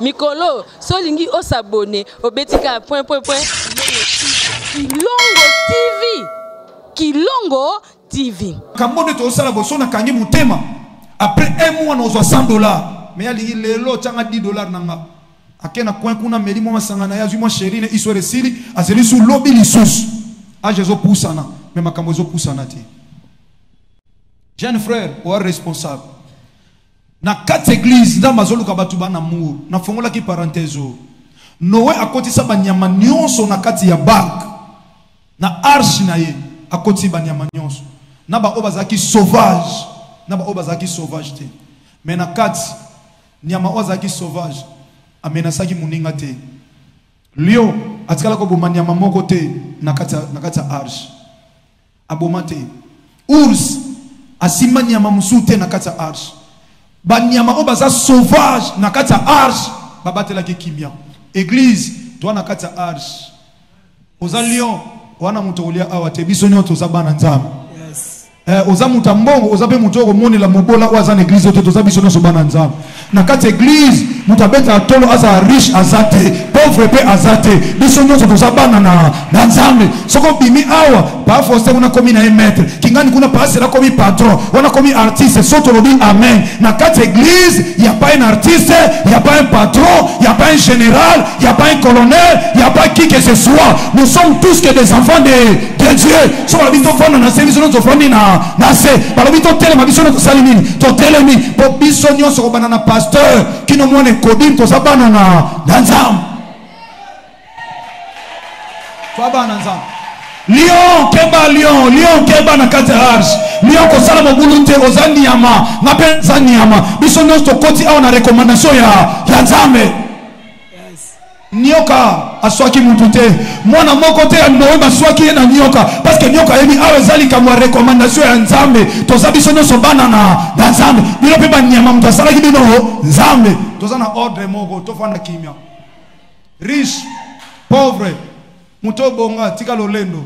Mikolo, solingi o s'abonner au betika point. Kilongo TV. Kambo to sala boso na kangi mutema. Après un mois nous $100. Mais ali lelo tanga $10 nanga. Akena coin kuna meli mo masangana ya zuma chéri ne isore sili azeli sous lobby lisus. A jezo poussana, mais makambo zo poussana ti. Jeune frère, ou responsable. Na 4 églises na mazoluka batu bana amour. Na fongola ki parenthèse. Noé akotisa banyama nyonso na kati ya bark. Na arche na ye akoti banyama nyonso. Na ba obazaki sauvage. Na ba obazaki sauvage te. Mais na kati nyama ozaki sauvage. Amenasaki muninga te. Lion atikala ko boma nyama moko te na kati ya arche. Aboma te. Ours asima nyama musute na kati ya arche. Banyama obaza sauvage na kati ya arche babatela ki kimia. Église toi na kati ya arche. Oza lion wana mutolia awa te biso nyoto za bana nzambe. Yes. Oza mutambongo oza pe mutoko moni la mobola oza na église oto za biso nyoso bana nzambe. Na kati église mutabeta tolo aza riche azate pauvre pe azate biso nyoso to za bana na nzambe. Soko bimi awa pa force kuna komi na maître kingani kuna passe la komi patron wana komi artiste soto lobi amen. Na kati église y a pas un artiste, y a pas un patron, y a pas un général, y a pas un colonel, y a pas qui que ce soit. Nous sommes tous que des enfants de Dieu. So la bito fona na service no zofoni na se ba bito tele ma biso no salimini to telemi po biso nyonso ko banana pasteur kino mone kodim to sabana na nzam to abana nzam lion keba na kati arche lion ko sala mobulu te ozani yama na penza nyama biso nyonso to koti au na recommandation ya nzambe. Nyoka aswaki mutute mwana moko te Noé baswaki na nyoka parce que nyoka yebi awe zali kamwa recommandation ya nzambe to sabiso nyoso bana na nzambe bino pe banyama mtasala ki bino nzambe to za na ordre moko to fanda kimia riche pauvre muto bonga tika lolendo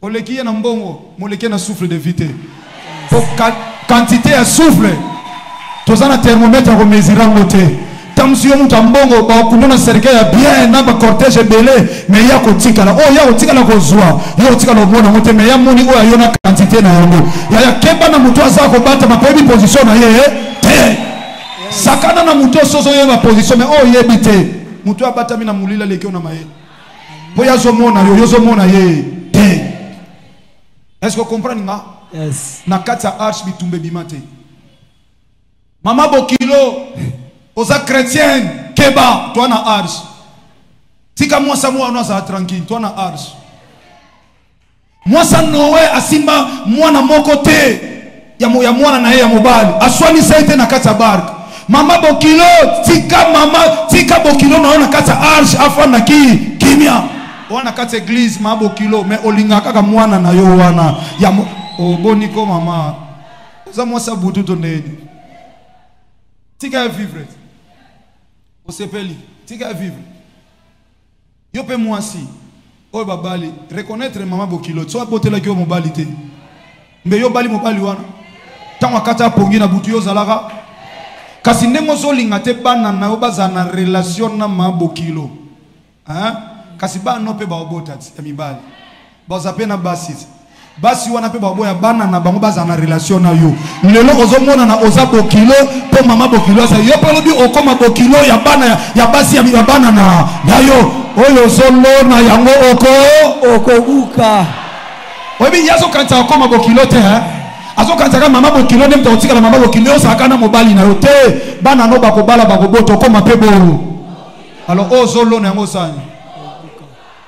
olekiye na mbongo molekiye na souffle de vité pour quantité ya souffle to za na thermomètre ko mesurango te. Tamsiyo mutambongo ba kunona serikali ya bien na ba cortège belé mais ya ko tikala oh ya ko tikala ko zwa ya ko tikala mona mote mais ya moni o ya na quantité na yango ya keba na mutu azako bata ma pebi position na ye te sakana na mutu soso ye ma position mais oh ye bité mutu abata mina mulila lekio na maye po ya zo mona ye te. Est-ce que vous comprenez nga? Yes. Na kata arche bitumbe bimate mama bokilo oza chrétien keba toi na arche tika mwasa mwana za tranquille toi na arche mwasa Noé asimba mwana moko te ya mwana na ye ya mobali aswani saite na kata bark mama bokilo tika bokilo na kata arche afana kimia wana kata église mama bokilo mais olinga kaka mwana na yo wana ya boniko mama oza mwasa butu to ndeni tika vivre Osepeli, tika vivre. Yo pe mwasi. O babali, reconnaître maman bokilo. So abotela ki o mobali te. Mbe yo bali mobali wana. Tanwa kata pongi na butu yo zalaka. Kasi ndemo zo linga te bana na obaza na relation na maman bokilo. Hein? Kasi ba no pe ba obotati ya mibali. Ba zape na basis. Basi wana pe baboya bana na bango baza na relation na yo. Lelo ozomona na oza bokilo po mama bokilo sa yo pe lobi okoma bokilo ya bana ya basi ya bana na yo. Oyo solo na yango okobuka. Webi yazo kanta okoma bokilo te ha. Azo kanta ka mama bokilo ne mta otika na mama bokilo sa kana mobali na yo te. Bana no bakobala bakoboto okoma pe bolo. Alors ozolo na yango sani.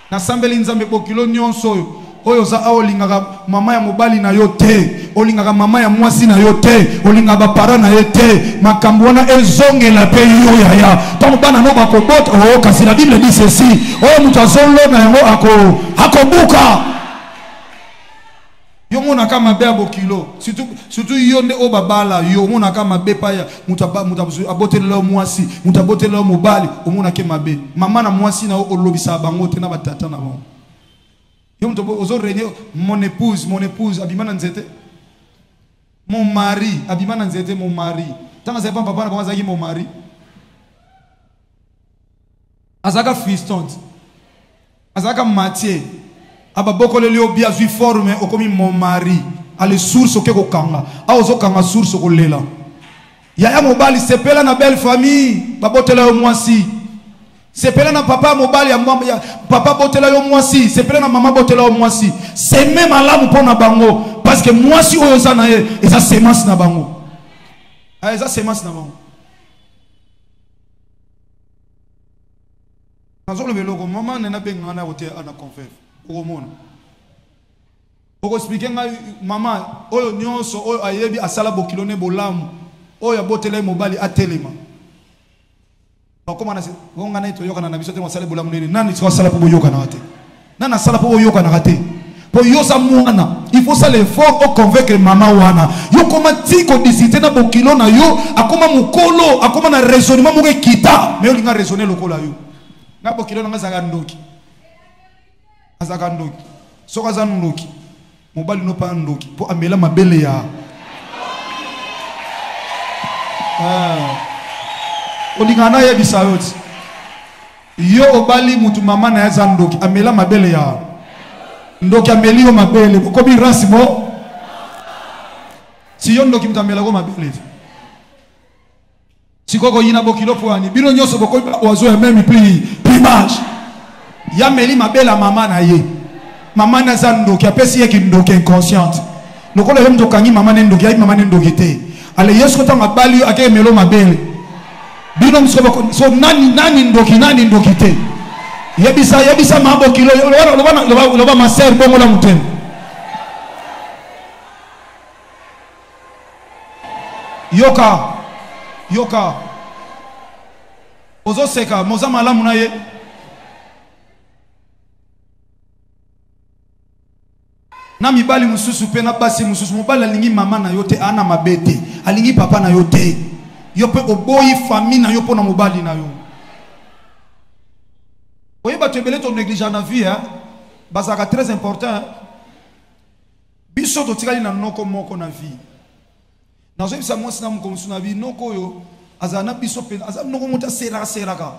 Na sambeli nzambe bokilo nyonso yo. Oyo za olingaka mama ya mobali na yo te olingaka mama ya mwasi na yo te olingaka para na yo te makambo wana ezongela pe yo ya to bana no bakobota oh kasi la Bible dit ceci oh mutazolo na yango akobuka yo mona kama be abokilo surtout yo nde o babala yo mona kama be pa ya mutabotelela mwasi mutabotelela mobali o mona ke mabe mama na mwasi na olobisa bango te na batata na bango. Mon épouse, abimana nzete. Mon mari, abimana nzete, mon mari. Tant que c'est pas papa, mon mari. azaka fiston azaka Mathieu aba bokole leo bia zui forme okomi mon mari ale source oke ko kanga aozo kanga source ko lela yaya mobali sepela na belle famille babotela yo mwasi sepela na papa mobali ya papa botela yo mwasi sepela na mama botela yo mwasi c'est même alamu pona bango parce que mwasi oyo za na ye eza semence na bango eza semence na bango nazo le loko mama nena benga na hotel ana confesse oko mona oko expliquer nga mama oyo nyonso oyo ayebi asala bokilone bolamu oyo botela mobali atelema bakoma na ngonga na to yoka na biso te wasala bolamu nini nani tso sala po yoka na te nana sala po yoka na te po yosa mwana il faut ça l'effort au convaincre mama wana yo koma tiko disité na bokilo na yo akoma mukolo akoma na raisonnement mo kita mais olinga raisonner lokola yo nga bokilo na zaka ndoki azaka ndoki soka za ndoki mobali no pa ndoki po amela mabele ya olingana ye bisayoti yo obali mutu mama na yaza ndoki amela mabele ya ndoki ameli yo mabele kobi rasimo si yo ndoki mutu amela ko mabele sikoko yina bokilo poani bino nyoso boko ozo ya même plumage ya meli mabele mama na ye mama na za ndoki apesi ye ki ndoki inconsciente lokola yo mtoka ngi mama ne ndoki ya mama ne ndoki te ale yesu tanga bali ake melo mabele bino msobo so nani ndoki te yebisa mabo kilo loba maser bongo la muten yoka ozo seka moza malamu na ye na mibali mususu pe na basi mususu mobali alingi mama na yo te ana mabete alingi papa na yo te yo pe oboyi famille na yo pona mobali na yo oye ba tebele to négligent na vie bazaka très important biso to tikali na noko moko na vie na zo bisa mwasi na mko na vie noko yo azana biso pe azana noko mota seraka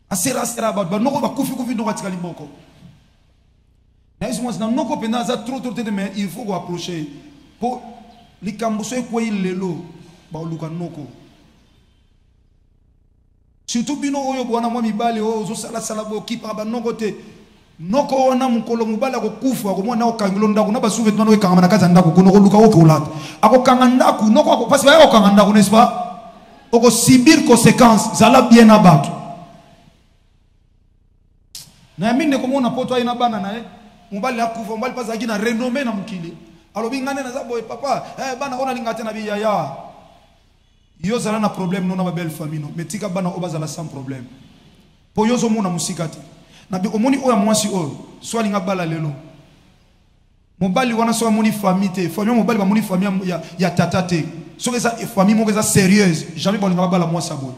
asera ba noko ba kufi noko tikali moko na ici moi na noko pena za trop de mais il faut approcher pour likambuso ko ilelo ba luka noko surtout bino oyo bwana mwa mibale oyo zo sala bo kipa ba noko te noko ona mukolo mubala ko kufa ko mwana okangilo ndako na basuve twana okanga na kaza ndako kuno ko luka okolata akokanga ndako noko ako parce ba okanga ndako n'est-ce pas oko subir conséquences zala bien abattu na mine ko mona poto ina bana na mobali akufa mobali paza kina renommé na mukili alobi ngane na zabo papa bana ona lingate na biya ya yo zala na problème non na belle famille non metika bana obazala sans problème po yo zo mona musikati na bi omoni oya mwasi oyo so linga bala lelo mobali wana so moni famille te famille mobali ba moni famille ya tata te so que ça famille mo que ça sérieuse jamais ba linga bala mwasi abo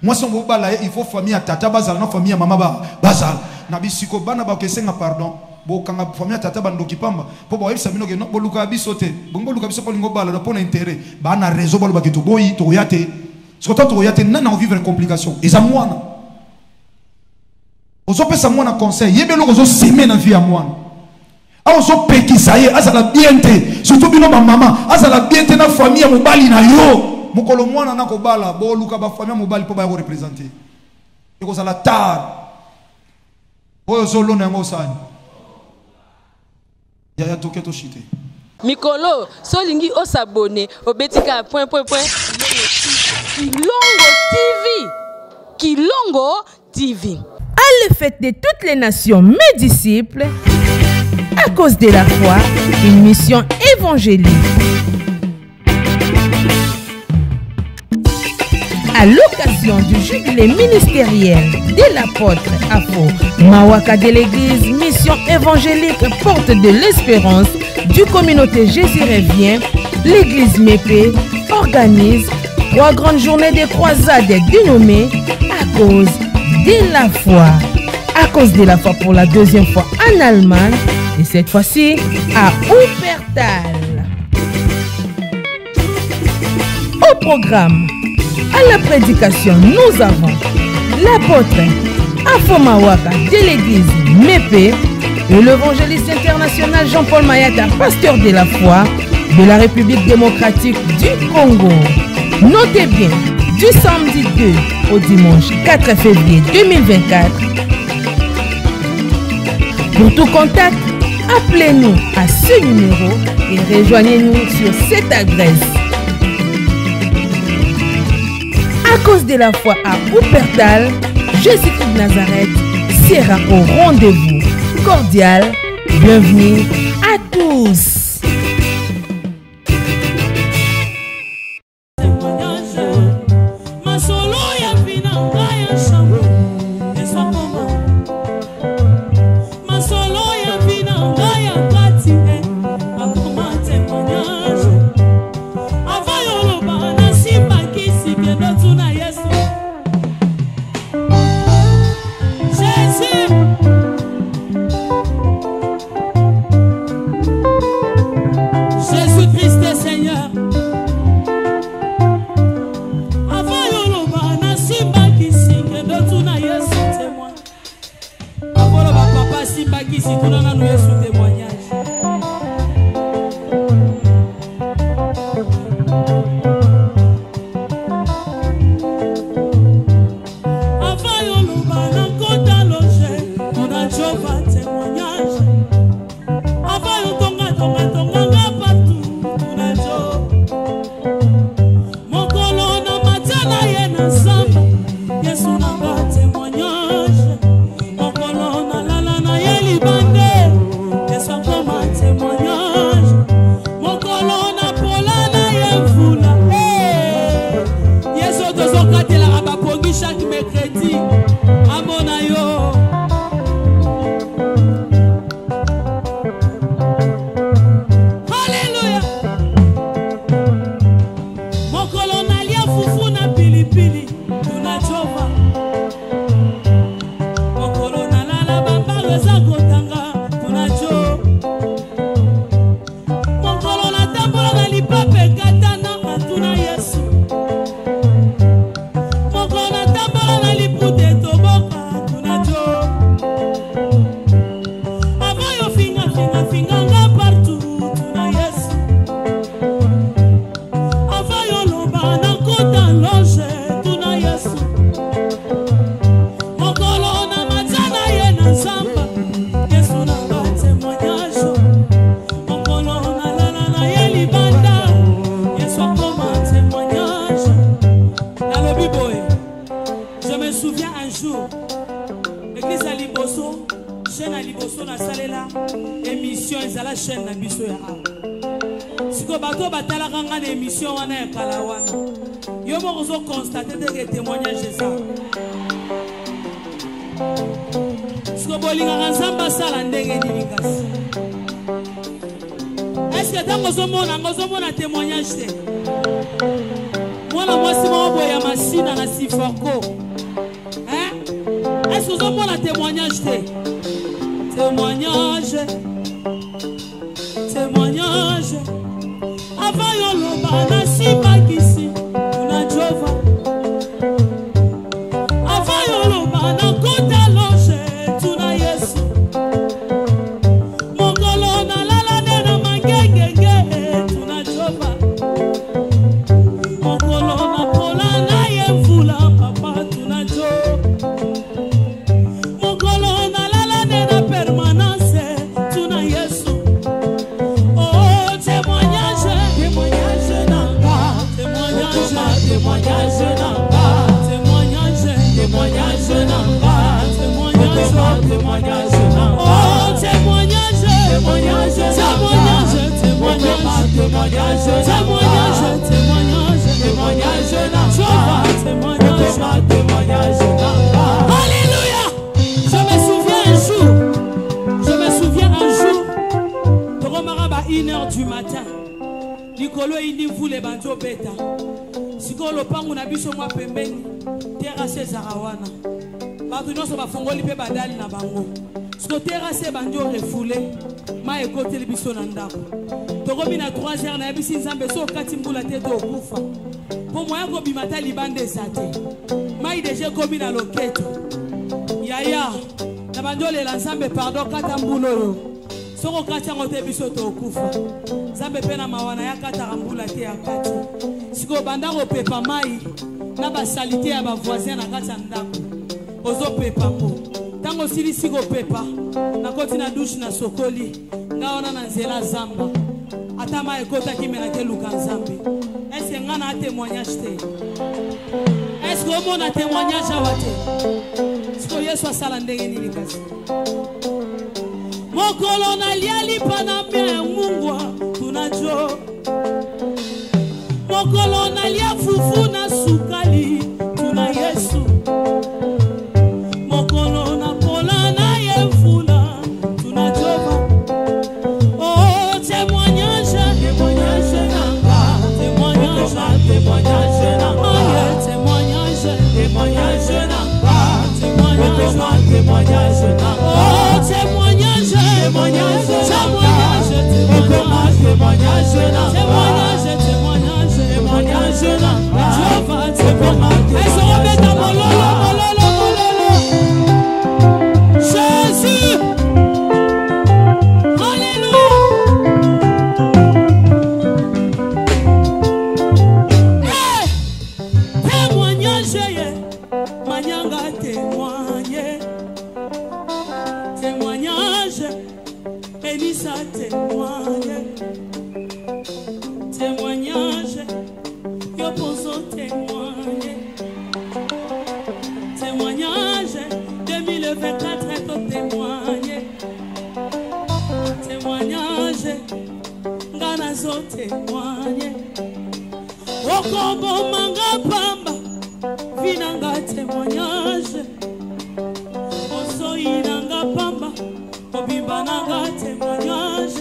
mwasi mo bala il faut famille ya tata bazala na famille ya mama bazala na bisiko bana ba kesenga pardon bo kanga famille tata bandoki pamba po ba yebisa bino ke no boluka biso te bongo luka biso polingo bala na pona intérêt ba na réseau balo ba keto boyi to yate surtout to yate nana on vivre complication eza mwana ozo pesa mwana conseil yebelo ozo semer na vie ya mwana a ozo pekisa ye azala bien te surtout bino ba mama azala bien te na famille ya mobali na yo mukolo mwana na ko bala bo luka ba famille mobali po ba ko représenter e ko sala tar oyo zolo na ngo sani Yaya toketo shite. Mikolo, solingi osabone, obetika point. Kilongo TV. À la fête de toutes les nations, mes disciples, à cause de la foi, une mission évangélique. À l'occasion du jubilé ministériel de l'apôtre Afo Mawaka de l'église Mission évangélique Porte de l'Espérance du communauté Jésus revient, l'église Mépé organise 3 grandes journées de croisades dénommées à cause de la foi. À cause de la foi pour la 2e fois en Allemagne et cette fois-ci à Wuppertal. Au programme, à la prédication, nous avons l'apôtre Afomawaka de l'église Mépé et l'évangéliste international Jean-Paul Mayata, pasteur de la foi de la République démocratique du Congo. Notez bien, du samedi 2 au dimanche 4 février 2024. Pour tout contact, appelez-nous à ce numéro et rejoignez-nous sur cette adresse. À cause de la foi à Wuppertal, Jésus-Christ de Nazareth sera au rendez-vous. Cordial, bienvenue à tous. Yaya, Nabandole l'ensemble pardon Katambulo. Soko Katiango te biso to kufa. Zambe pena mawana ya Katarambula te akati. Siko bandako pepa mai na ba salite ya ba voisin na kati ndako. Ozo pepa mo. Tango sili siko pepa na koti na douche na sokoli. Ngaona na nzela zamba. Atama ekota kimena ke luka nzambe. Est-ce que ngana a témoignage te? Est-ce que mon a témoignage awate? Est-ce que Yesu asala ndenge nini kasi? Mokolo na liali panambia mungwa tunajo. Mokolo na lia fufu na sukali tuna Yesu. Mokolo na pola na yefuna tuna Jova. Oh témoignage, témoignage nanga, témoignage, témoignage nanga, témoignage, témoignage nanga, témoignage, témoignage nanga. Oh témoignage, témoignage, témoignage, témoignage, témoignage, témoignage, témoignage, Jova, témoignage. Elle se remet à mololo, mololo, mololo. Jésus, alléluia. Hey, témoignage, Manyanga témoigner. Témoignage, Elisa témoigne. Témoignage, Yoposo témoigne. Témoignage, 2024 est au témoigne. Témoignage, Ganazo témoigne. Okombo manga pamba, Vinanga témoignage. Osoinanga pamba, Obimbananga témoignage.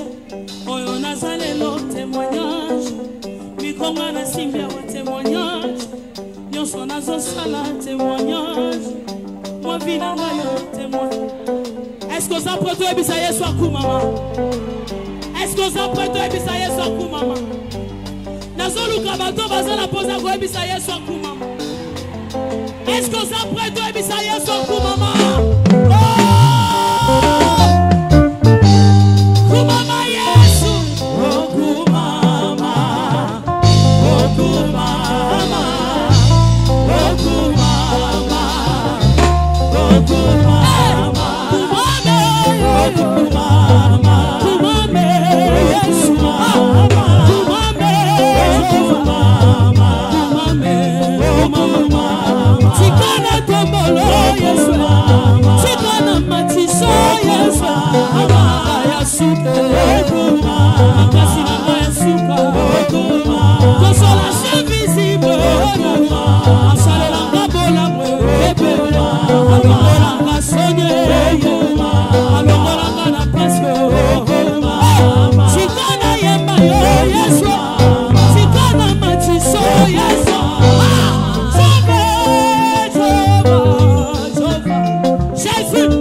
Oyo nazalelo témoignage. Mikonga na simbia wa témoignage. Nyonso nazo sala témoignage. Moi vinanga yo témoignage. Est-ce que ça peut être bisa Yesu akumama? Est-ce que ça peut être bisa Yesu akumama? Nazoluka bato bazala poza ko bisa Yesu akumama. Est-ce que ça peut être bisa Yesu akumama? Kumama Yesu, oh kumama, oh kumama, oh kumama, oh kumama, oh kumama, kumame Yesu, kumame, kumame, kumame, tikana tombolo Yesu, tikana matiso Yesu, Suka, consolation visible, Salanga Bolamo, Alongolanga Sonye, Alongolanga na Pasco, Chikana Yemba Yesu, Chikana Matiso Yesu, Jésus.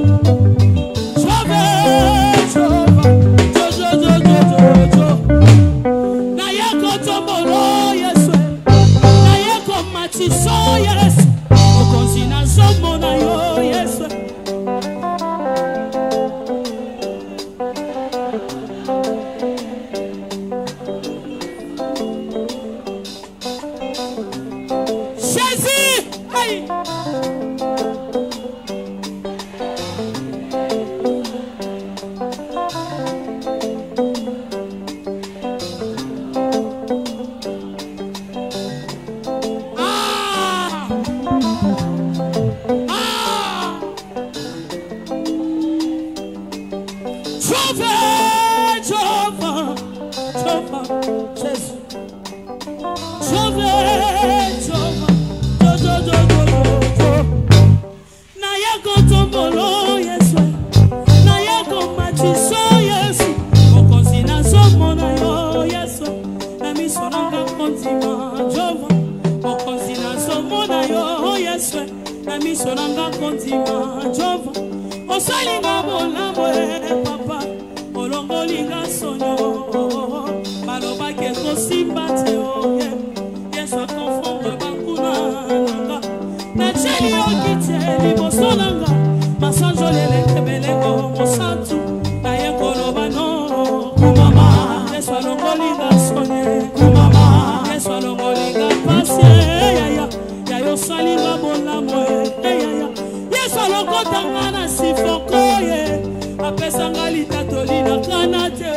botanga na sifokoye apesanga litatoli na kanate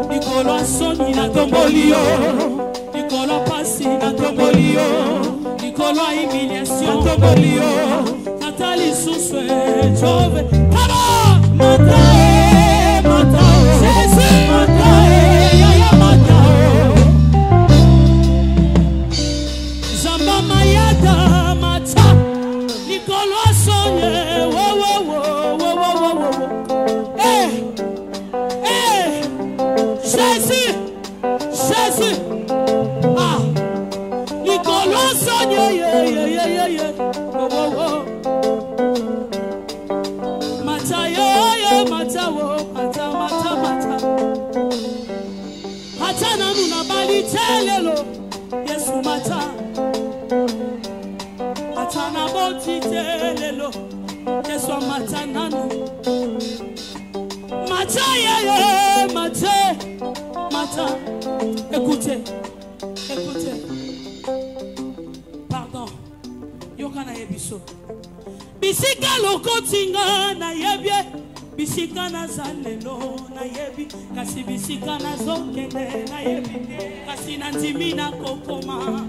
likolo asoni na tombolio likolo pasi na tombolio likolo humiliation tombolio natali suswe jove kama matae matae Jésus matae yaya matae zamba mayada mata likolo asonye wo wo wo wo wo wo Jésus, Jésus, ah, Nicolas Sonye, oh oh oh, mata mata mata mata, mata nanu na bali telelo, Yesu mata, mata na boti telelo, Yesu mata nanu. Mata, écoutez, pardon, yokana yebiso. Bisika lokotinga na yebie, bisika na zalelo na yebi, kasi bisika na zokende na yebi, kasi na ndimi na kokoma.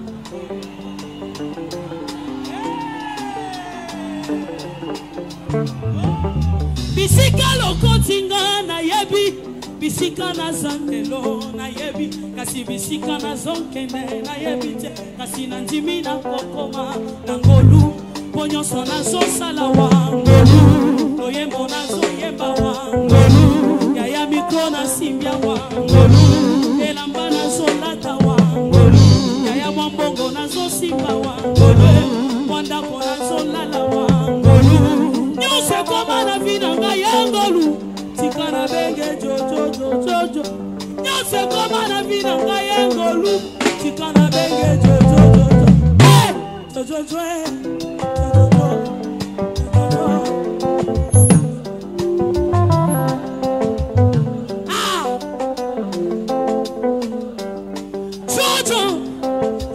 Bisika lokotinga na yebi, bisika na zandelo na yebi, kasi bisika na zonkene na yebi te, kasi na ndimi na kokoma na ngolu, ponyoso na zo sala wa ngolu, loyembo na zo yemba wa ngolu, yaya mikro na simbia wa ngolu, elamba na zo lata wa ngolu, yaya mwambongo na zo simba wa ngolu, mwanda kona zo lala wa ngolu. Nyose koma na vina nga yangolu tikana benge jojo nyose koma na vina nga yangolu tikana benge jojo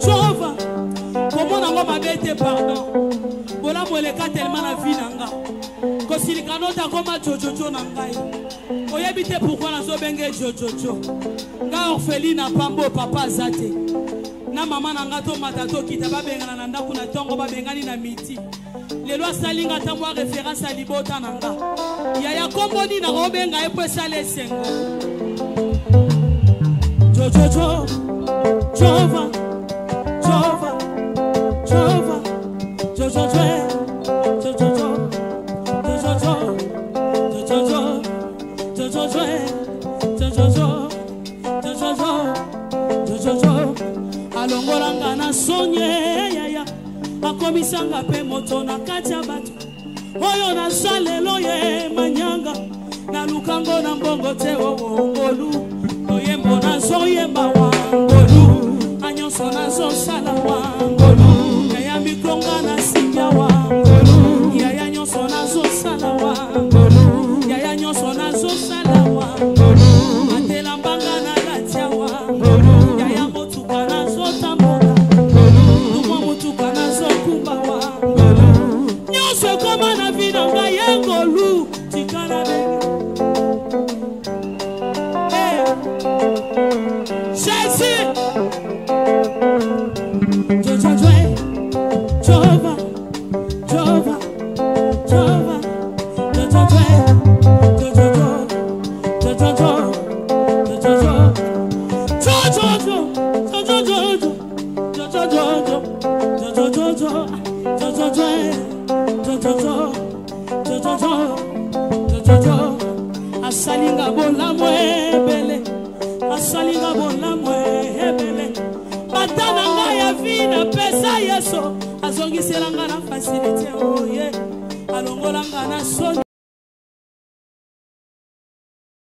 Jova comment na ngoma bete pardon bola moleka tellement na vina nga kosilikano ta koma jojojo na ngai oyebi te pourquoi nazo benge jojojo nga orpheline pambo papa zate na mama na nga to matato kita babengana na ndako na tongo babengani na miti lelo asalinga ta mwa référence à libota na nga yaya komboni na robenga epo sale sengo jojojo jova jova jova jojojo alongolanga na sonye yaya akomisanga pe moto na kati ya bato oyo na salelo ye manyanga na lukango na mbongo te ngolu oyembo na zoyemba wa ngolu anyonso na zosala wa ngolu yaya mikonga na simbia wa ngolu yaya nyonso na zosala wa ngolu yaya nyonso na zosala wa ngolu atela mbanga na latia wa ngolu yaya motuka na zotambola ngolu mwa motuka na zokumba wa ngolu nyonso koma na vina nga yengolu tikana benge Jésus Jova Jova Jova asalinga bola mwebele asalinga bola mwebele batana nga ya vina pesa yeso azongiselanga na facilité oye alongolanga na soni